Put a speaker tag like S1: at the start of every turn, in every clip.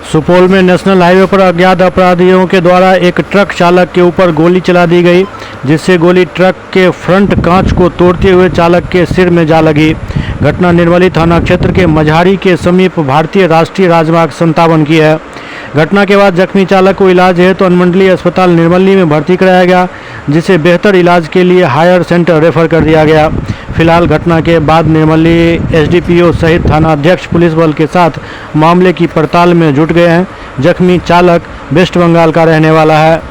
S1: सुपौल में national highway पर अज्ञात अपराधियों के द्वारा एक ट्रक चालक के ऊपर गोली चला दी गई, जिससे गोली ट्रक के फ्रंट कांच को तोड़ते हुए चालक के सिर में जा लगी। घटना निर्मली थाना क्षेत्र के मझारी के समीप भारतीय राष्ट्रीय राजमार्ग 57 की है। घटना के बाद जख्मी चालक को इलाज हेतु अनुमंडलीय अस्पताल निर्मली में भर्ती कराया गया, जिसे बेहतर इलाज के लिए हायर सेंटर रेफर कर दिया गया। फिलहाल घटना के बाद निर्मली एसडीपीओ सहित थाना अध्यक्ष पुलिस बल के साथ मामले की पड़ताल में जुट गए हैं। जख्मी चालक वेस्ट बंगाल का रहने वाला है।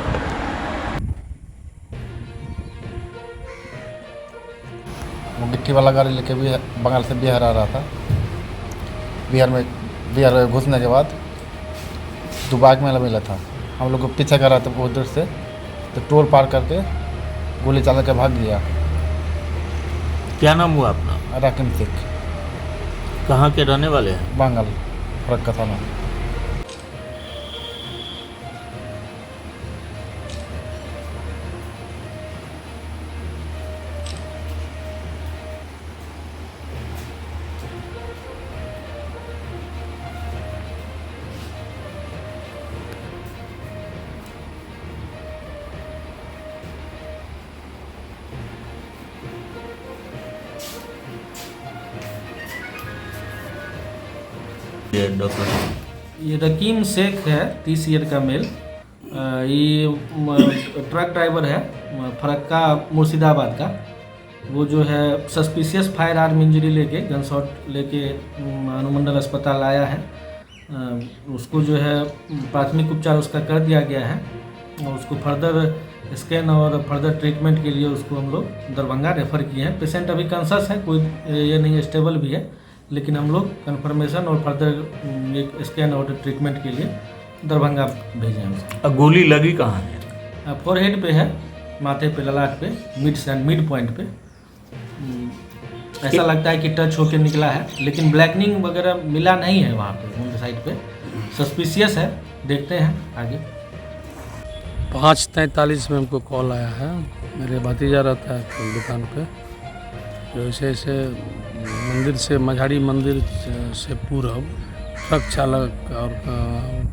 S2: गिट्टी वाला गाड़ी लेके भी बंगाल से बिहार आ रहा था। बिहार में घुसने के बाद दुबाग में मिला था। हम लोग को पीछे कर रहा था बहुत देर से, तो टोल पार करके गोली चला के भाग गया।
S3: क्या नाम हुआ अपना?
S2: राकिम सिख।
S3: कहाँ के रहने वाले हैं?
S2: बंगाल फरक्का थाना।
S4: ये रकीम शेख है, 30 ईयर का मेल। ये ट्रक ड्राइवर है फरक्का मुर्शिदाबाद का। वो जो है सस्पिशियस फायर आर्म इंजरी लेके, गन शॉट लेके अनुमंडल अस्पताल आया है। उसको जो है प्राथमिक उपचार उसका कर दिया गया है और उसको फर्दर स्कैन और फर्दर ट्रीटमेंट के लिए उसको हम लोग दरभंगा रेफ़र किए हैं। पेशेंट अभी कंसस है, कोई ये नहीं, स्टेबल भी है, लेकिन हम लोग कंफर्मेशन और फर्दर स्कैन और ट्रीटमेंट के लिए दरभंगा भेजे हैं।
S3: गोली लगी कहाँ है?
S4: फोरहेड पे है, माथे पे, ललाट पे, मिड पॉइंट पे। ऐसा लगता है कि टच होके निकला है, लेकिन ब्लैकनिंग वगैरह मिला नहीं है वहाँ पे, उन साइड पे। सस्पिशियस है, देखते हैं आगे।
S5: 5:43 में हमको कॉल आया है। मेरे भतीजा रहता है दुकान पे, जो ऐसे मंदिर से, मझारी मंदिर से पूर्व ट्रक चालक और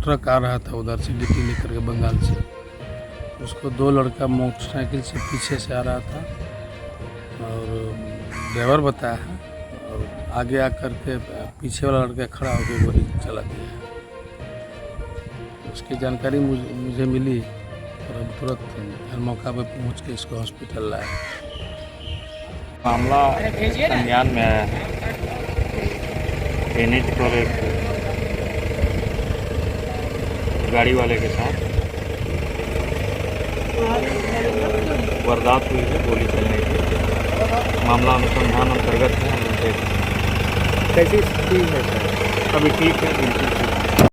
S5: ट्रक आ रहा था उधर से गिट्टी लेकर के बंगाल से। उसको 2 लड़का मोटरसाइकिल से पीछे से आ रहा था और ड्राइवर बताया है, और आगे आकर के पीछे वाला लड़का खड़ा होकर गोली चला दिया है। उसकी जानकारी मुझे मिली और हम तुरंत मौका पर पहुँच के इसको हॉस्पिटल लाए।
S6: मामला संज्ञान में आया है। एनएच पर एक गाड़ी वाले के साथ वारदात हुई है गोली चलने की। मामला अनुसंधान अंतर्गत है।
S7: कैसी स्थिति है सर?
S6: अभी ठीक है, बिल्कुल।